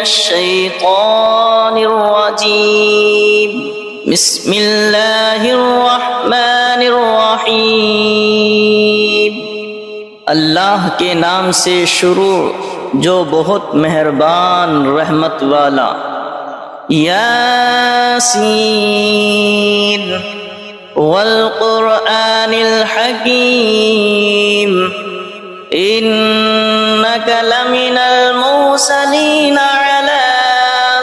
الشیطان الرجیم بسم اللہ الرحمن الرحیم اللہ کے نام سے شروع جو بہت مہربان رحمت والا۔ یاسین والقرآن الحکیم انک لمن المرسلین علی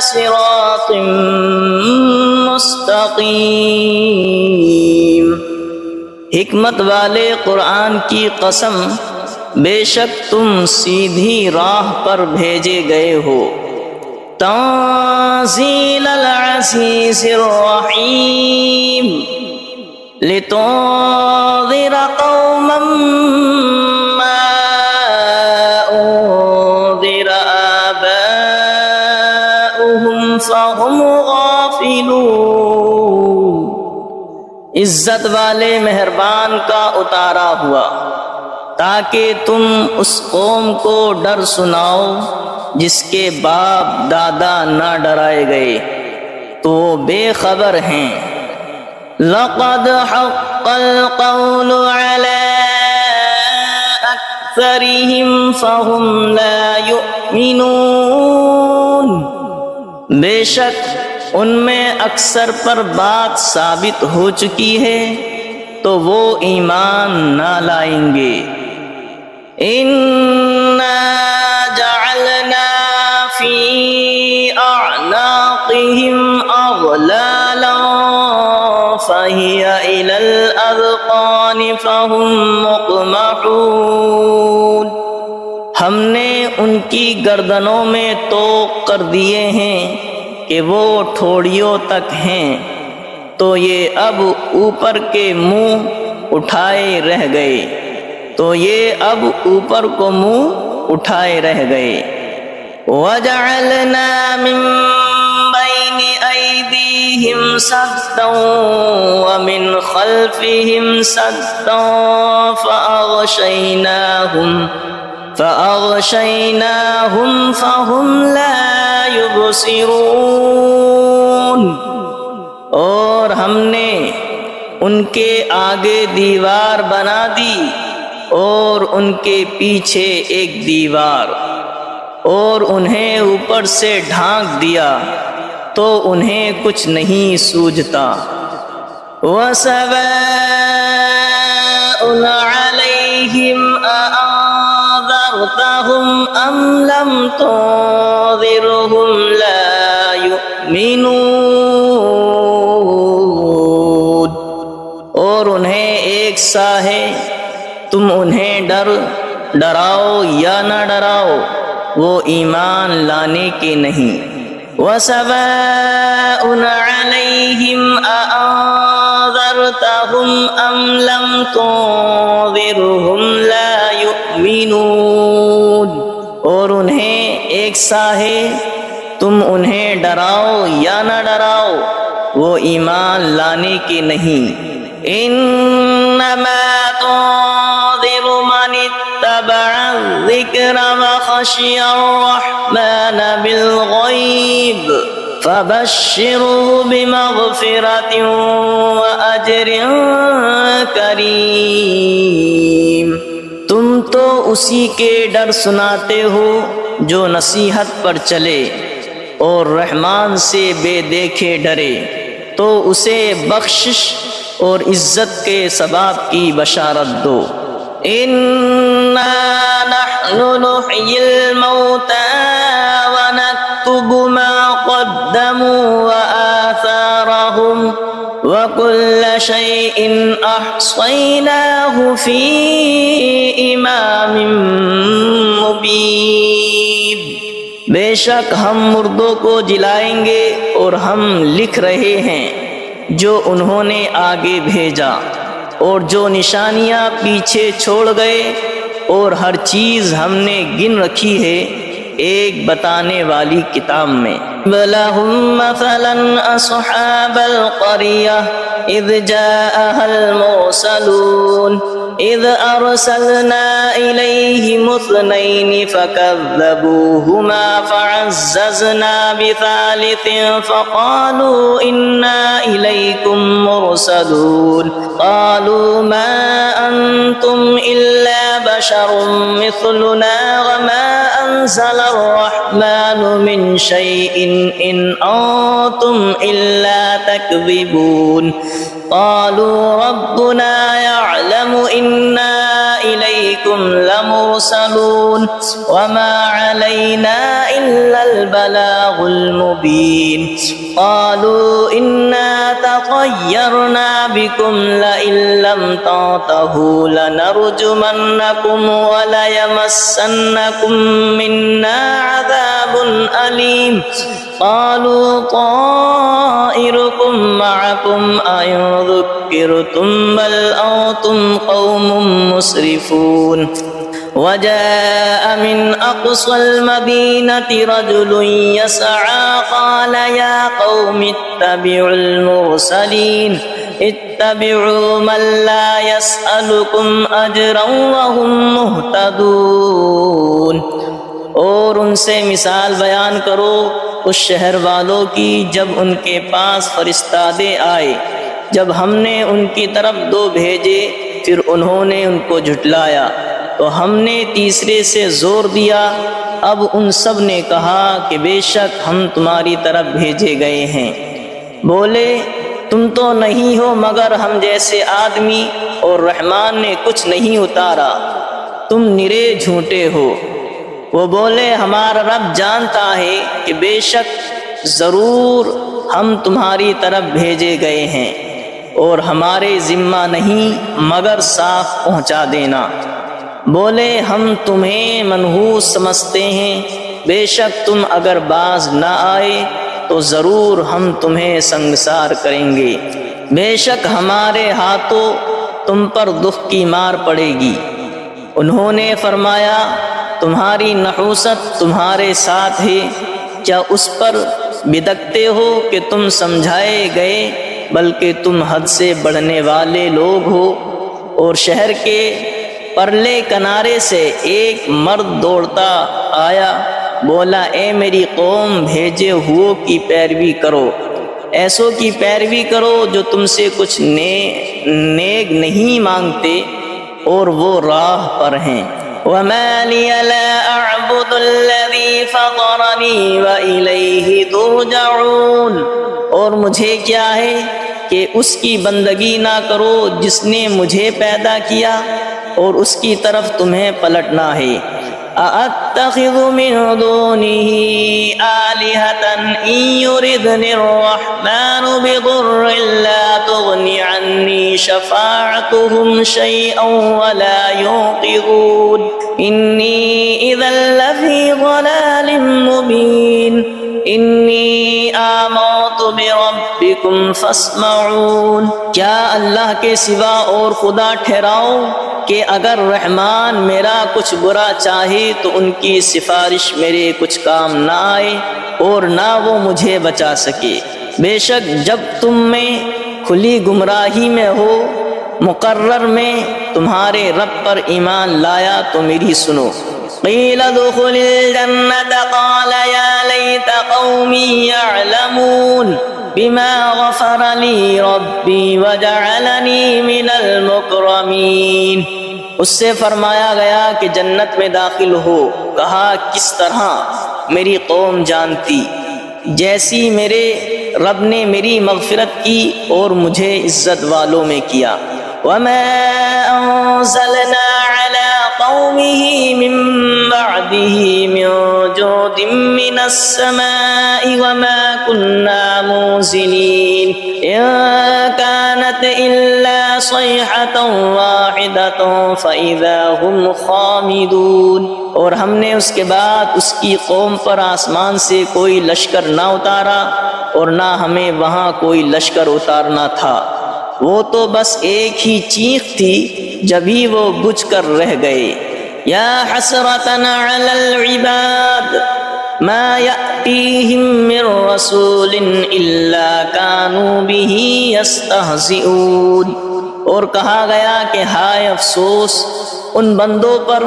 صراط مستقیم۔ حکمت والے قرآن کی قسم، بے شک تم سیدھی راہ پر بھیجے گئے ہو۔ تنزیل العزیز الرحیم لتنذر قوما ما انذر آباؤهم فهم غافلون۔ عزت والے مہربان کا اتارا ہوا تاکہ تم اس قوم کو ڈر سناؤ جس کے باپ دادا نہ ڈرائے گئے تو وہ بے خبر ہیں۔ لقد حق القول على اکثرهم فهم لا يؤمنون۔ بے شک ان میں اکثر پر بات ثابت ہو چکی ہے تو وہ ایمان نہ لائیں گے۔ اِنَّا جَعَلْنَا فِي أَعْنَاقِهِمْ أَغْلَالًا فَهِيَ إِلَى الْأَذْقَانِ فَهُمْ مُقْمَحُونَ۔ ہم نے ان کی گردنوں میں طوق کر دیے ہیں کہ وہ ٹھوڑیوں تک ہیں، تو یہ اب اوپر کے منہ اٹھائے رہ گئے، تو یہ اب اوپر کو منہ اٹھائے رہ گئے۔ وَجَعَلْنَا مِن بَيْنِ أَيْدِيهِمْ سَدًّا وَمِنْ خَلْفِهِمْ سَدًّا فَأَغْشَيْنَاهُمْ فَهُمْ لَا يُبْصِرُونَ۔ اور ہم نے ان کے آگے دیوار بنا دی اور ان کے پیچھے ایک دیوار، اور انہیں اوپر سے ڈھانک دیا تو انہیں کچھ نہیں سوجھتا۔ وَسَوَاءٌ عَلَيْهِمْ أَأَنذَرْتَهُمْ أَمْ لَمْ تُنذِرْهُمْ لَا يُؤْمِنُونَ۔ اور انہیں ایک سا ہے، تم انہیں ڈراؤ یا نہ ڈراؤ، وہ ایمان لانے کے نہیں۔ وَسَوَاءٌ عَلَيْهِمْ أَأَنذَرْتَهُمْ أَمْ لَمْ تُنذِرْهُمْ لَا يُؤْمِنُونَ۔ اور انہیں ایک سا ہے، تم انہیں ڈراؤ یا نہ ڈراؤ، وہ ایمان لانے کے نہیں۔ انما تنذر من اتبع الذکر وخشی الرحمن بالغیب فبشره بمغفرة وأجر کریم۔ تم تو اسی کے ڈر سناتے ہو جو نصیحت پر چلے اور رحمان سے بے دیکھے ڈرے، تو اسے بخشش اور عزت کے ثواب کی بشارت دو۔ اِنَّا نَحْنُ نُحْيِي الْمَوْتَى وَنَكْتُبُ مَا قَدَّمُوا وَآثَارَهُمْ وَكُلَّ شَيْءٍ أَحْصَيْنَاهُ فِي إِمَامٍ مُبِينٍ۔ بے شک ہم مردوں کو جلائیں گے اور ہم لکھ رہے ہیں جو انہوں نے آگے بھیجا، اور جو نشانیاں پیچھے چھوڑ گئے، اور ہر چیز ہم نے گن رکھی ہے ایک بتانے والی کتاب میں۔ لهم مثلا أصحاب القرية إذ جاءها المرسلون إذ أرسلنا إليهم اثنين فكذبوهما فعززنا بثالث فقالوا إنا إليكم مرسلون قالوا ما أنتم إلا بشر مثلنا وما أنزل الرحمن من شيء إن أنتم إلا تكذبون قالوا ربنا يعلم إنا إليكم لمرسلون وما علينا إلا البلاغ المبين قالوا إنا تطيرنا بكم لئن لم تنتهوا لنرجمنكم وليمسنكم منا عذاب أليم قالوا طائركم معكم أئن ذكرتم بل أنتم قوم مسرفون وجاء من أقصى المدينة رجل يسعى قال يا قوم اتبعوا المرسلين اتبعوا من لا يسألكم أجرا وهم مهتدون اور ان سے مثال بیان کرو اس شہر والوں کی جب ان کے پاس فرستادے آئے، جب ہم نے ان کی طرف دو بھیجے پھر انہوں نے ان کو جھٹلایا تو ہم نے تیسرے سے زور دیا۔ اب ان سب نے کہا کہ بے شک ہم تمہاری طرف بھیجے گئے ہیں۔ بولے تم تو نہیں ہو مگر ہم جیسے آدمی اور رحمان نے کچھ نہیں اتارا، تم نرے جھوٹے ہو۔ وہ بولے ہمارا رب جانتا ہے کہ بے شک ضرور ہم تمہاری طرف بھیجے گئے ہیں اور ہمارے ذمہ نہیں مگر صاف پہنچا دینا۔ بولے ہم تمہیں منحوس سمجھتے ہیں، بے شک تم اگر باز نہ آئے تو ضرور ہم تمہیں سنگسار کریں گے، بے شک ہمارے ہاتھوں تم پر دکھ کی مار پڑے گی۔ انہوں نے فرمایا تمہاری نحوست تمہارے ساتھ ہے، کیا اس پر بدکتے ہو کہ تم سمجھائے گئے، بلکہ تم حد سے بڑھنے والے لوگ ہو۔ اور شہر کے پرلے کنارے سے ایک مرد دوڑتا آیا، بولا اے میری قوم بھیجے ہوئوں کی پیروی کرو، ایسوں کی پیروی کرو جو تم سے کچھ نیک نہیں مانگتے اور وہ راہ پر ہیں۔ وَمَا لِيَ لَا أَعْبُدُ الَّذِي فَطَرَنِي وَإِلَيْهِ تُرْجَعُونَ، اور مجھے کیا ہے کہ اس کی بندگی نہ کرو جس نے مجھے پیدا کیا اور اس کی طرف تمہیں پلٹنا ہے۔ أَأَتَّخِذُ مِن دُونِهِ آلِهَةً إِن يُرِدْنِ الرَّحْمَنُ بِضُرٍّ لَّا تُغْنِ عَنِّي شَفَاعَتُهُمْ شَيْئًا وَلَا يُنقِذُونِ إِنِّي إِذًا لَّفِي ضَلَالٍ مُّبِينٍ إِنِّي آمَنتُ بِرَبِّكُمْ فَاسْمَعُونِ، کیا اللہ کے سوا اور خدا ٹھہراؤ کہ اگر رحمان میرا کچھ برا چاہے تو ان کی سفارش میرے کچھ کام نہ آئے اور نہ وہ مجھے بچا سکے۔ بے شک جب تم میں کھلی گمراہی میں ہو، مقرر میں تمہارے رب پر ایمان لایا تو میری سنو۔ قیل ادخل الجنة قال یا لیت قومی یعلمون بما غفر لی ربی وجعلنی من المکرمین، اس سے فرمایا گیا کہ جنت میں داخل ہو، کہا کس طرح میری قوم جانتی، جیسی میرے رب نے میری مغفرت کی اور مجھے عزت والوں میں کیا۔ وما انزلنا على قومه من بعده من جود من السماء وما كنا منزلين إن كانت إلا صيحة واحدة فإذا هم خامدون، اور ہم نے اس کے بعد اس کی قوم پر آسمان سے کوئی لشکر نہ اتارا اور نہ ہمیں وہاں کوئی لشکر اتارنا تھا، وہ تو بس ایک ہی چیخ تھی جبھی وہ بجھ کر رہ گئے۔ یا حسرتنا علی العباد ما يأتيهم من رسول إلا كانوا به يستهزئون۔ اور کہا گیا کہ ہائے افسوس ان بندوں پر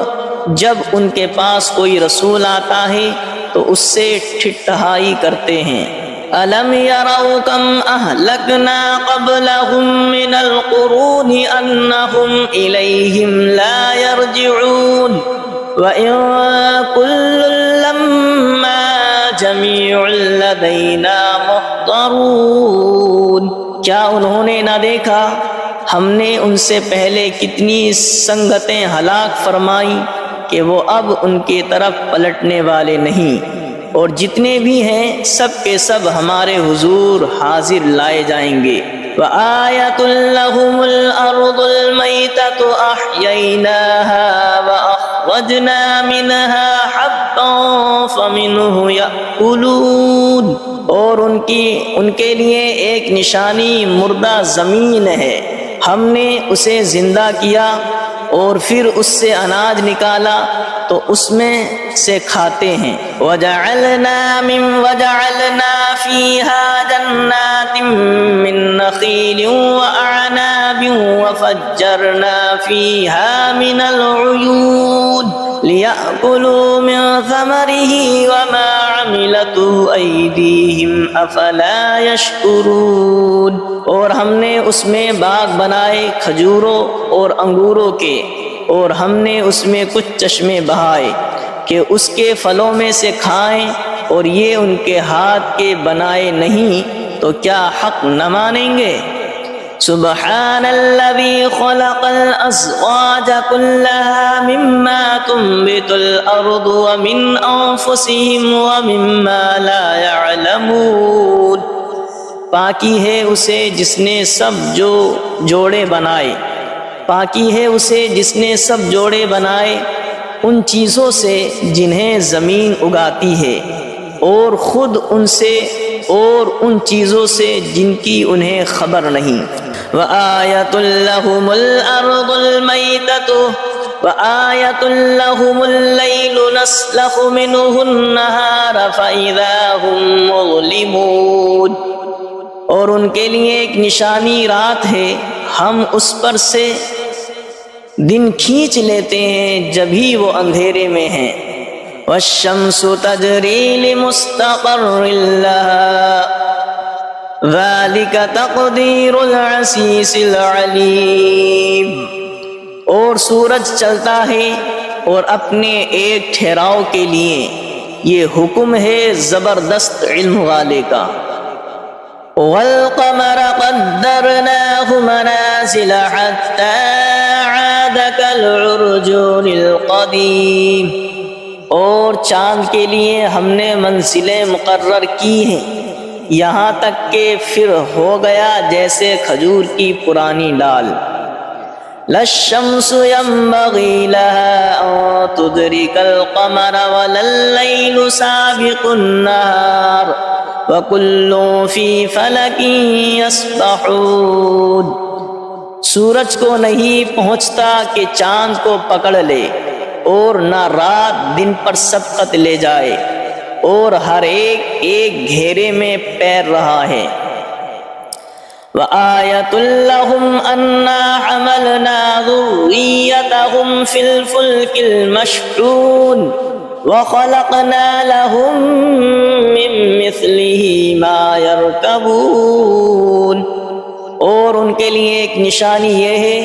جب ان کے پاس کوئی رسول آتا ہے تو اس سے ٹھٹھائی کرتے ہیں۔ أَلَمْ يَرَوْا كَمْ أَهْلَكْنَا قَبْلَهُمْ مِنَ الْقُرُونِ أَنَّهُمْ إِلَيْهِمْ لَا يَرْجِعُونَ وَإِن كُلٌّ لَّمَّا جَمِيعٌ لَّدَيْنَا مُحْضَرُونَ۔ کیا انہوں نے نہ دیکھا ہم نے ان سے پہلے کتنی سنگتیں ہلاک فرمائی کہ وہ اب ان کی طرف پلٹنے والے نہیں، اور جتنے بھی ہیں سب کے سب ہمارے حضور حاضر لائے جائیں گے۔ وَآيَةٌ لَّهُمُ الْأَرْضُ الْمَيْتَةُ أَحْيَيْنَاهَا وَأَخْرَجْنَا مِنْهَا حَبًّا فَمِنْهُ يَأْكُلُونَ۔ اور ان کے لیے ایک نشانی مردہ زمین ہے، ہم نے اسے زندہ کیا اور پھر اس سے اناج نکالا تو اس میں سے کھاتے ہیں۔ وَجَعَلْنَا فِيهَا جَنَّاتٍ مِّن نَّخِيلٍ وَأَعْنَابٍ وَفَجَّرْنَا فِيهَا مِنَ الْعُيُونِ لِيَأْكُلُوا مِن ثَمَرِهِ وَمَا عَمِلَتْهُ أَيْدِيهِمْ أَفَلَا يَشْكُرُونَ۔ اور ہم نے اس میں باغ بنائے کھجوروں اور انگوروں کے، اور ہم نے اس میں کچھ چشمے بہائے کہ اس کے پھلوں میں سے کھائیں، اور یہ ان کے ہاتھ کے بنائے نہیں تو کیا حق نہ مانیں گے؟ سبحان الذي خلق الأزواج كلها مما تنبت الأرض ومن أنفسهم ومما لا يعلمون۔ پاکی ہے اسے جس نے سب جوڑے بنائے، پاکی ہے اسے جس نے سب جوڑے بنائے ان چیزوں سے جنہیں زمین اگاتی ہے، اور خود ان سے اور ان چیزوں سے جن کی انہیں خبر نہیں۔ وَآيَةٌ لَّهُمُ الْأَرْضُ الْمَيْتَةُ وَآيَةٌ لَّهُمُ اللَّيْلُ نَسْلَخُ مِنْهُ النَّهَارَ فَإِذَا هُمْ مُظْلِمُونَ۔ اور ان کے لیے ایک نشانی رات ہے، ہم اس پر سے دن کھینچ لیتے ہیں جبھی وہ اندھیرے میں ہیں۔ وَالشَّمْسُ تَجْرِي لِمُسْتَقَرٍّ لَّهَا ذَلِكَ تَقْدِيرُ الْعَزِيزِ الْعَلِيمِ۔ اور سورج چلتا ہے اور اپنے ایک ٹھہراؤ کے لیے، یہ حکم ہے زبردست علم والے کا۔ وَالْقَمَرَ قَدَّرْنَاهُ مَنَازِلَ حَتَّى عَادَ كَالْعُرْجُونِ الْقَدِيمِ۔ اور چاند کے لیے ہم نے منزلیں مقرر کی ہیں یہاں تک کہ پھر ہو گیا جیسے کھجور کی پرانی ڈال۔ لَا الشَّمْسُ يَنبَغِي لَهَا أَن تُدْرِكَ الْقَمَرَ وَلَا اللَّيْلُ سَابِقُ النَّهَارِ وَكُلٌّ فِي فَلَكٍ يَسْبَحُونَ۔ سورج کو نہیں پہنچتا کہ چاند کو پکڑ لے، اور نہ رات دن پر سبقت لے جائے، اور ہر ایک گھیرے میں پیر رہا ہے۔ وَآيَةٌ لَّهُمْ أَنَّا حَمَلْنَا ذُرِّيَّتَهُمْ فِي الْفُلْكِ الْمَشْحُونِ وَخَلَقْنَا لَهُم مِّن مِّثْلِهِ مَا يَرْكَبُونَ۔ اور ان کے لیے ایک نشانی یہ ہے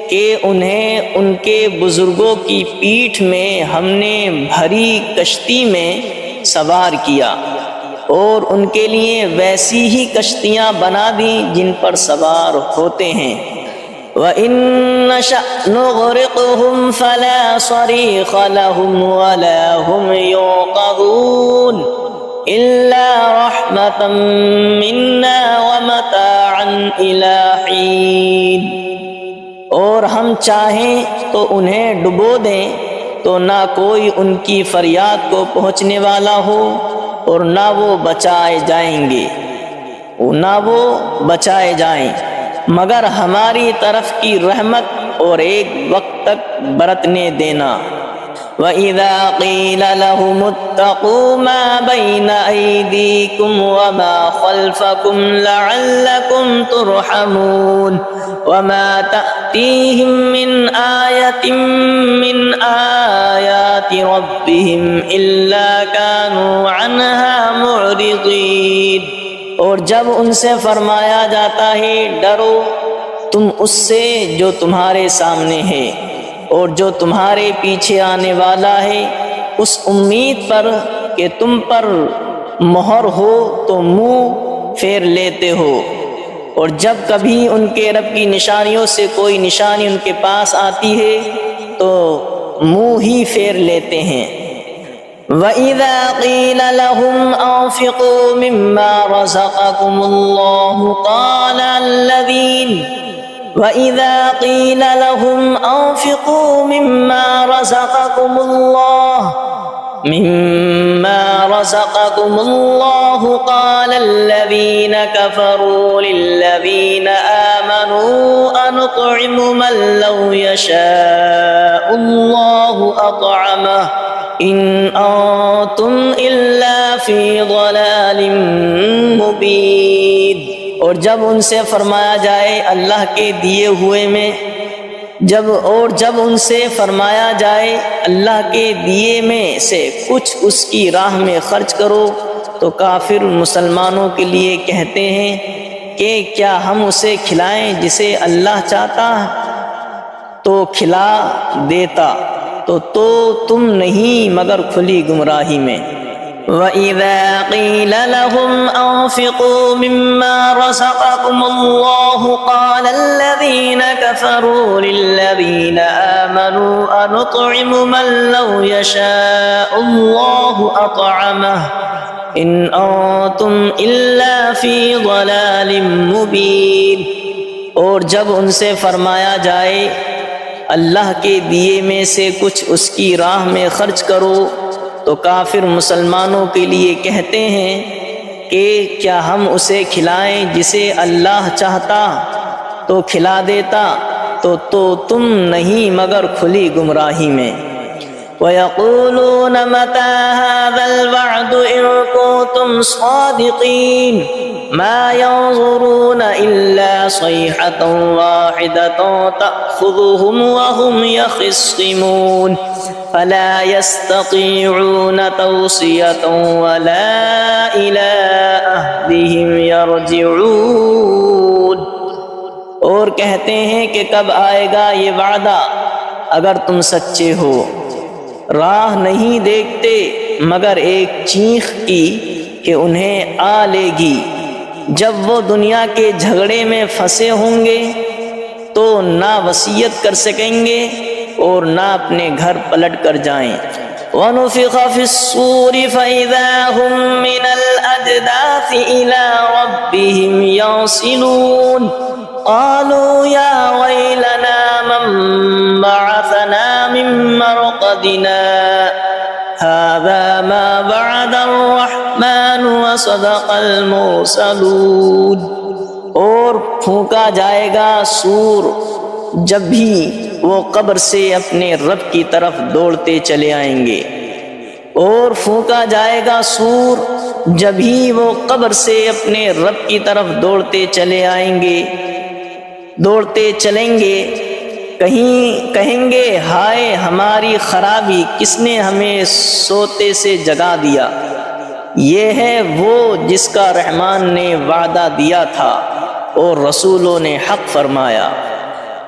کہ انہیں ان کے بزرگوں کی پیٹھ میں ہم نے بھری کشتی میں سوار کیا، اور ان کے لیے ویسی ہی کشتیاں بنا دیں جن پر سوار ہوتے ہیں۔ وَإِن نَّشَأْ نُغْرِقْهُمْ فَلَا صَرِيخَ لَهُمْ وَلَا هُمْ يُنقَذُونَ إِلَّا رَحْمَةً مِّنَّا وَمَتَاعًا إِلَىٰ حِينٍ۔ اور ہم چاہیں تو انہیں ڈبو دیں تو نہ کوئی ان کی فریاد کو پہنچنے والا ہو، اور نہ وہ بچائے جائیں مگر ہماری طرف کی رحمت اور ایک وقت تک برتنے دینا۔ وَإِذَا قِيلَ لَهُمُ اتَّقُوا مَا بَيْنَ أَيْدِيكُمْ وَمَا خَلْفَكُمْ لَعَلَّكُمْ تُرْحَمُونَ وَمَا تَأْتِيهِمْ مِنْ آيَةٍ مِنْ آيَاتِ رَبِّهِمْ إِلَّا كَانُوا عَنْهَا مُعْرِضِينَ۔ اور جب ان سے فرمایا جاتا ہے ڈرو تم اس سے جو تمہارے سامنے ہے اور جو تمہارے پیچھے آنے والا ہے، اس امید پر کہ تم پر مہر ہو تو منہ پھیر لیتے ہو، اور جب کبھی ان کے رب کی نشانیوں سے کوئی نشانی ان کے پاس آتی ہے تو منہ ہی پھیر لیتے ہیں۔ وَإِذَا قِيلَ لَهُمْ أَنفِقُوا مِمَّا رَزَقَكُمُ اللَّهُ وَإِذَا قِيلَ لَهُمْ أَنفِقُوا مِمَّا رَزَقَكُمُ اللَّهُ قَالَ الَّذِينَ كَفَرُوا لِلَّذِينَ آمَنُوا أَنُطْعِمُ مَن لَّوْ يَشَاءُ اللَّهُ أَطْعَمَهُ إِنْ أَنتُمْ إِلَّا فِي ضَلَالٍ مُّبِينٍ۔ اور جب ان سے فرمایا جائے اللہ کے دیے ہوئے میں جب ان سے فرمایا جائے اللہ کے دیے میں سے کچھ اس کی راہ میں خرچ کرو تو کافر مسلمانوں کے لیے کہتے ہیں کہ کیا ہم اسے کھلائیں جسے اللہ چاہتا تو کھلا دیتا، تو تم نہیں مگر کھلی گمراہی میں۔ وَإِذَا قِيلَ لَهُمْ أَنفِقُوا مِمَّا رَزَقَكُمُ اللَّهُ قَالَ الَّذِينَ كَفَرُوا لِلَّذِينَ آمَنُوا أَنُطْعِمُ مَن لَّوْ يَشَاءُ اللَّهُ أَطْعَمَهُ إِنْ أَنتُمْ إِلَّا فِي ضَلَالٍ مُّبِينٍ۔ اور جب ان سے فرمایا جائے اللہ کے دیے میں سے کچھ اس کی راہ میں خرچ کرو تو کافر مسلمانوں کے لیے کہتے ہیں کہ کیا ہم اسے کھلائیں جسے اللہ چاہتا تو کھلا دیتا، تو تم نہیں مگر کھلی گمراہی میں۔ وَيَقُولُونَ مَتَىٰ هَٰذَا الْوَعْدُ إِن كُنتُمْ صَادِقِينَ مَا يَنظُرُونَ إِلَّا صَيْحَةً وَاحِدَةً تَأْخُذُهُمْ وَهُمْ يَخِصِّمُونَ فَلَا يَسْتَطِيعُونَ تَوْصِيَةً وَلَا إِلَىٰ أَهْلِهِمْ يَرْجِعُونَ۔ اور کہتے ہیں کہ کب آئے گا یہ وعدہ اگر تم سچے ہو، راہ نہیں دیکھتے مگر ایک چیخ کی کہ انہیں آ لے گی، جب وہ دنیا کے جھگڑے میں پھنسے ہوں گے تو نہ وصیت کر سکیں گے اور نہ اپنے گھر پلٹ کر جائیں۔ وَنُفِخَ فِي الصُّورِ فَإِذَا هُم مِّنَ الْأَجْدَاثِ إِلَىٰ رَبِّهِمْ يَنسِلُونَ قَالُوا يَا وَيْلَنَا مَن بَعَثَنَا مِن مَّرْقَدِنَا هَٰذَا مَا وَعَدَ الرَّحْمَٰنُ وَصَدَقَ الْمُرْسَلُونَ۔ اور پھونکا جائے گا سور جب بھی وہ قبر سے اپنے رب کی طرف دوڑتے چلے آئیں گے، اور پھونکا جائے گا سور جب ہی وہ قبر سے اپنے رب کی طرف دوڑتے چلے آئیں گے، دوڑتے چلیں گے، کہیں گے ہائے ہماری خرابی، کس نے ہمیں سوتے سے جگا دیا۔ یہ ہے وہ جس کا رحمان نے وعدہ دیا تھا اور رسولوں نے حق فرمایا۔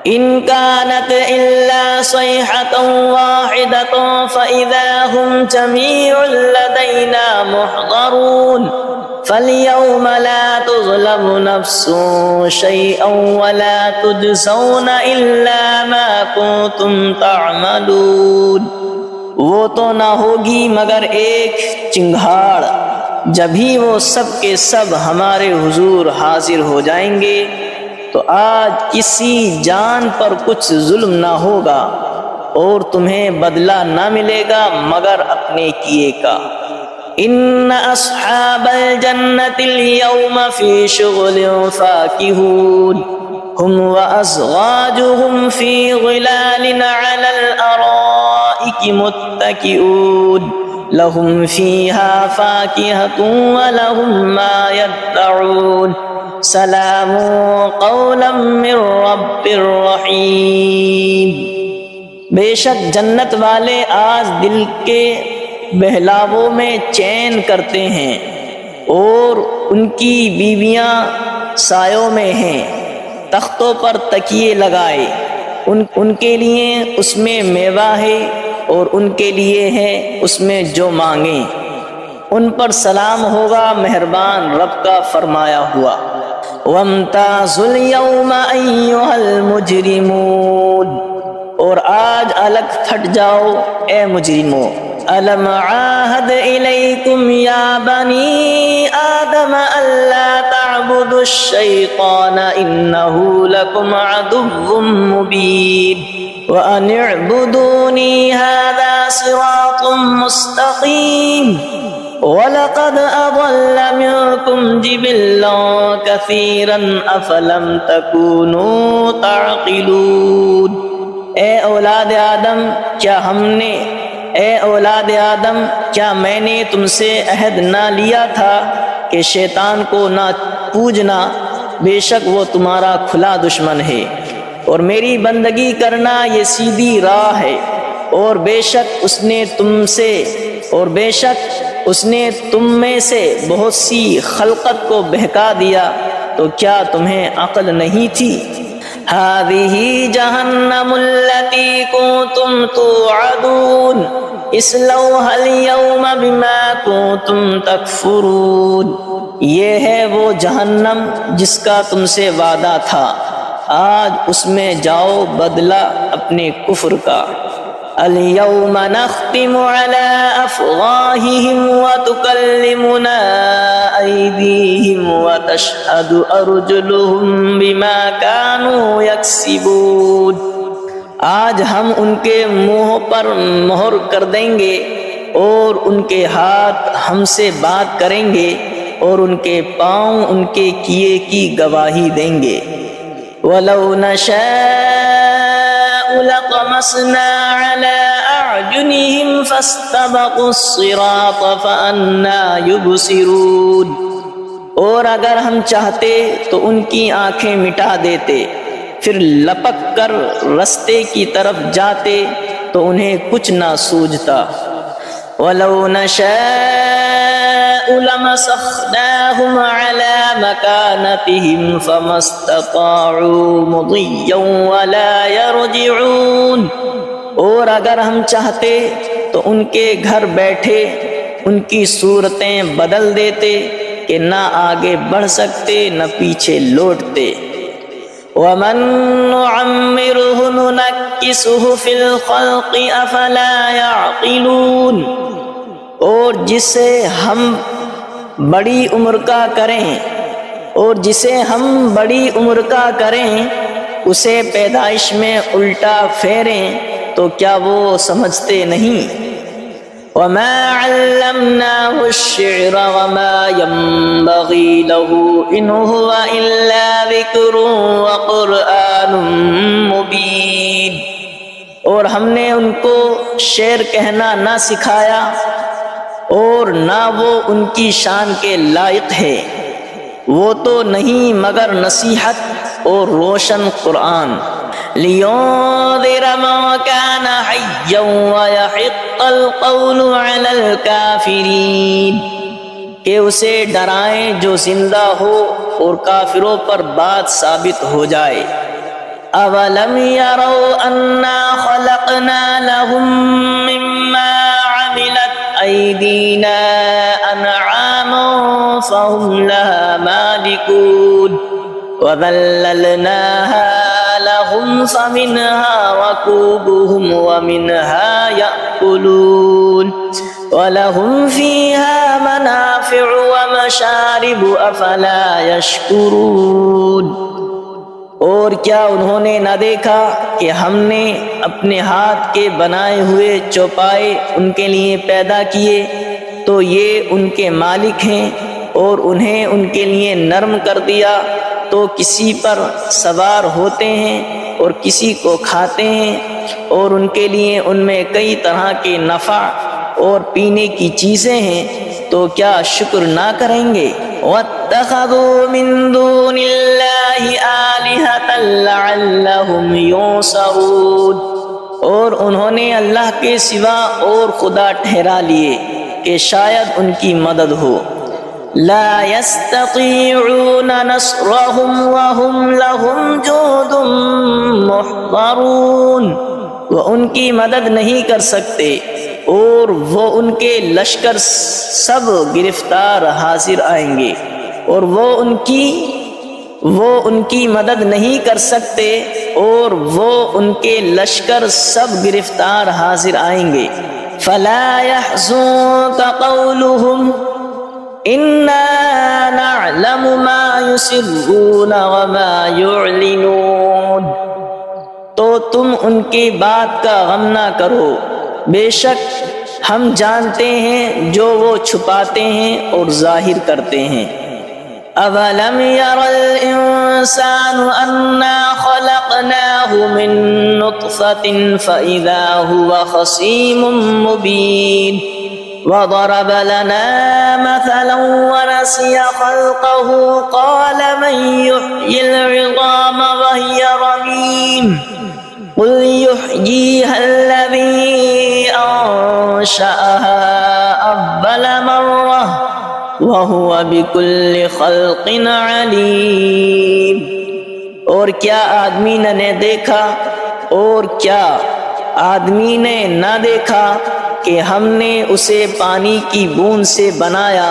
إِن كَانَتْ إِلَّا صَيْحَةً وَاحِدَةً فَإِذَا هُمْ جَمِيعٌ لَّدَيْنَا مُحْضَرُونَ فَالْيَوْمَ لَا تُظْلَمُ نَفْسٌ شَيْئًا وَلَا تُجْزَوْنَ إِلَّا مَا كُنتُمْ تَعْمَلُونَ۔ وہ تو نہ ہوگی مگر ایک چنگھاڑ، جبھی وہ سب کے سب ہمارے حضور حاضر ہو جائیں گے تو آج کسی جان پر کچھ ظلم نہ ہوگا اور تمہیں بدلہ نہ ملے گا مگر اپنے کیے کا۔ ان اصحاب الجنة اليوم في شغل فاكهون هم وازواجهم في ظلال على الارائك الارائك متكئون لهم فيها فاكهة ولهم ما يدعون سلام قولا من رب رحیم۔ بے شک جنت والے آج دل کے بہلاووں میں چین کرتے ہیں، اور ان کی بیویاں سایوں میں ہیں، تختوں پر تکیے لگائے، ان کے لیے اس میں میوہ ہے اور ان کے لیے ہے اس میں جو مانگیں، ان پر سلام ہوگا مہربان رب کا فرمایا ہوا۔ وَامْتَازُوا الْيَوْمَ أَيُّهَا الْمُجْرِمُونَ، اور آج الگ پھٹ جاؤ اے مجرموں۔ أَلَمْ عَاهَدْ إِلَيْكُمْ يَا بَنِي آدَمَ أَلَّا تَعْبُدُوا الشَّيْطَانَ إِنَّهُ لَكُمْ عَدُوٌّ مُّبِينٌ وَأَنِ اعْبُدُونِي هَذَا صِرَاطٌ مُّسْتَقِيمٌ وَلَقَدْ أَضَلَّ مِنكُمْ جِبِلًّا كَثِيرًا أَفَلَمْ تَكُونُوا تَعْقِلُونَ۔ اے اولاد آدم کیا میں نے تم سے عہد نہ لیا تھا کہ شیطان کو نہ پوجنا، بے شک وہ تمہارا کھلا دشمن ہے، اور میری بندگی کرنا یہ سیدھی راہ ہے، اور بے شک اس نے تم میں سے بہت سی خلقت کو بہکا دیا، تو کیا تمہیں عقل نہیں تھی؟ هذه جہنم التي كنتم توعدون اصلوها اليوم بما كنتم تکفرون، یہ ہے وہ جہنم جس کا تم سے وعدہ تھا، آج اس میں جاؤ بدلہ اپنے کفر کا۔ اليوم نختم على أفواههم وتكلمنا أيديهم وتشهد أرجلهم بما كانوا يكسبون، آج ہم ان کے منہ پر مہر کر دیں گے، اور ان کے ہاتھ ہم سے بات کریں گے، اور ان کے پاؤں ان کے کیے کی گواہی دیں گے۔ وَلَوْ نَشَاءُ لَطَمَسْنَا عَلَىٰ أَعْيُنِهِمْ فَاسْتَبَقُوا الصِّرَاطَ فَأَنَّىٰ يُبْصِرُونَ، اور اگر ہم چاہتے تو ان کی آنکھیں مٹا دیتے، پھر لپک کر رستے کی طرف جاتے تو انہیں کچھ نہ سوجھتا۔ وَلَوْ نَشَاءُ لَمَسَخْنَاهُمْ عَلَىٰ مَكَانَتِهِمْ فَمَا اسْتَطَاعُوا مُضِيًّا وَلَا يَرْجِعُونَ، اور اگر ہم چاہتے تو ان کے گھر بیٹھے ان کی صورتیں بدل دیتے کہ نہ آگے بڑھ سکتے نہ پیچھے لوٹتے۔ وَمَن نُّعَمِّرْهُ نُنَكِّسْهُ فِي الْخَلْقِ أَفَلَا يَعْقِلُونَ، اور جسے ہم بڑی عمر کا کریں اسے پیدائش میں الٹا پھیریں تو کیا وہ سمجھتے نہیں؟ وَمَا عَلَّمْنَاهُ الشِّعْرَ وَمَا يَنبَغِي لَهُ إِنْ هُوَ إِلَّا ذِكْرٌ وَقُرْآنٌ مُبِينٌ، اور ہم نے ان کو شعر کہنا نہ سکھایا، اور نہ وہ ان کی شان کے لائق ہے، وہ تو نہیں مگر نصیحت اور روشن قرآن۔ لِيُنذِرَ مَن كَانَ حَيًّا وَيَحِقَّ الْقَوْلُ عَلَى الْكَافِرِينَ، کہ اسے ڈرائیں جو زندہ ہو اور کافروں پر بات ثابت ہو جائے۔ أَوَلَمْ يَرَوْا أَنَّا خَلَقْنَا لَهُم مِّمَّا عَمِلَتْ أَيْدِينَا أَنْعَامًا فَهُمْ لَهَا مَالِكُونَ وَذَلَّلْنَاهَا لَهُمْ فَمِنْهَا رَكُوبُهُمْ وَمِنْهَا يَأْكُلُونَ وَلَهُمْ فِيهَا مَنَافِعُ وَمَشَارِبُ أَفَلَا يَشْكُرُونَ، اور کیا انہوں نے نہ دیکھا کہ ہم نے اپنے ہاتھ کے بنائے ہوئے چوپائے ان کے لیے پیدا کیے، تو یہ ان کے مالک ہیں، اور انہیں ان کے لیے نرم کر دیا تو کسی پر سوار ہوتے ہیں اور کسی کو کھاتے ہیں، اور ان کے لیے ان میں کئی طرح کے نفع اور پینے کی چیزیں ہیں، تو کیا شکر نہ کریں گے؟ وَاتَّخَذُوا مِن دُونِ اللَّهِ آلِهَةً لَعَلَّهُمْ يُنصَرُونَ، اور انہوں نے اللہ کے سوا اور خدا ٹھہرا لیے کہ شاید ان کی مدد ہو۔ لا يستطيعون نصرهم وهم لهم جند محضرون، وہ ان کی مدد نہیں کر سکتے اور وہ ان کے لشکر سب گرفتار حاضر آئیں گے، اور وہ ان کی مدد نہیں کر سکتے اور وہ ان کے لشکر سب گرفتار حاضر آئیں گے۔ فلا يحزنك قولهم انا نعلم ما يسرون وما يعلنون، تو تم ان کی بات کا غم نہ کرو، بے شک ہم جانتے ہیں جو وہ چھپاتے ہیں اور ظاہر کرتے ہیں۔ اولم ير الانسان انا خلقناه من نطفة فاذا هو خصيم مبين، وضرب لنا مثلا ونسي خلقه قال من يحيي العظام وهي رميم قل يحييها الذي أنشأها أول مرة وهو بكل خلق عليم، اور کیا آدمی نے دیکھا اور کیا آدمی نے نہ دیکھا کہ ہم نے اسے پانی کی بوند سے بنایا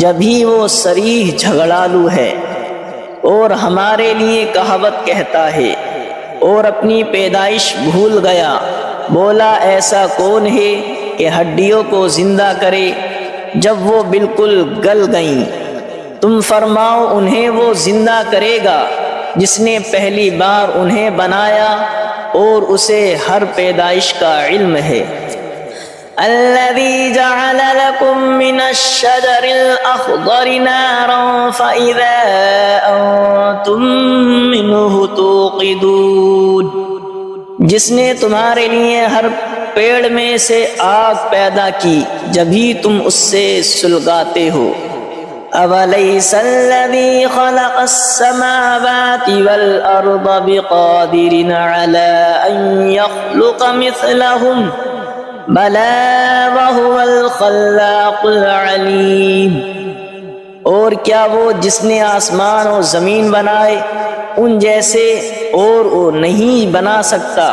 جبھی وہ صریح جھگڑالو ہے، اور ہمارے لیے کہاوت کہتا ہے اور اپنی پیدائش بھول گیا، بولا ایسا کون ہے کہ ہڈیوں کو زندہ کرے جب وہ بالکل گل گئیں؟ تم فرماؤ انہیں وہ زندہ کرے گا جس نے پہلی بار انہیں بنایا اور اسے ہر پیدائش کا علم ہے۔ الذي جعل لكم من الشجر الأخضر نارا فإذا أنتم منه توقدون، جس نے تمہارے لیے ہر پیڑ میں سے آگ پیدا کی جبھی تم اس سے سلگاتے ہو۔ أَوَلَيْسَ الَّذِي خَلَقَ السَّمَاوَاتِ وَالْأَرْضَ بِقَادِرٍ عَلَىٰ أَن يَخْلُقَ مِثْلَهُمْ بَلَىٰ وَهُوَ الْخَلَّاقُ الْعَلِيمُ، اور کیا وہ جس نے آسمان اور زمین بنائے ان جیسے اور وہ نہیں بنا سکتا؟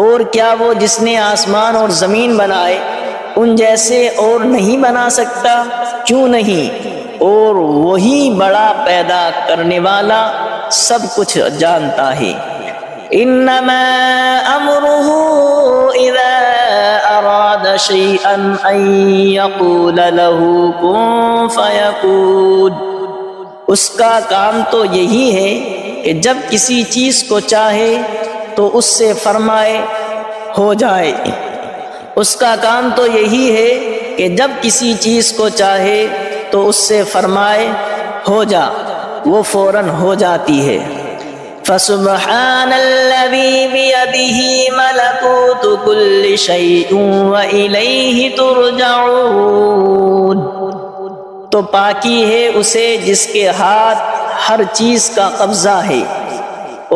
اور کیا وہ جس نے آسمان اور زمین بنائے ان جیسے اور نہیں بنا سکتا؟ کیوں نہیں، اور وہی بڑا پیدا کرنے والا سب کچھ جانتا ہے۔ انما امره اذا اراد شيئا ان يقول له كن فيكون، اس کا کام تو یہی ہے کہ جب کسی چیز کو چاہے تو اس سے فرمائے ہو جائے۔ اس کا کام تو یہی ہے کہ جب کسی چیز کو چاہے تو اس سے فرمائے ہو جا، وہ فوراً ہو جاتی ہے۔ فسبحان الذي بيده ملكوت كل شيء وإليه ترجعون، تو پاکی ہے اسے جس کے ہاتھ ہر چیز کا قبضہ ہے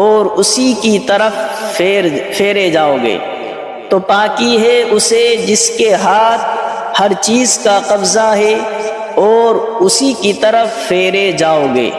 اور اسی کی طرف پھیرے جاؤ گے۔ تو پاکی ہے اسے جس کے ہاتھ ہر چیز کا قبضہ ہے اور اسی کی طرف پھیرے جاؤ گے۔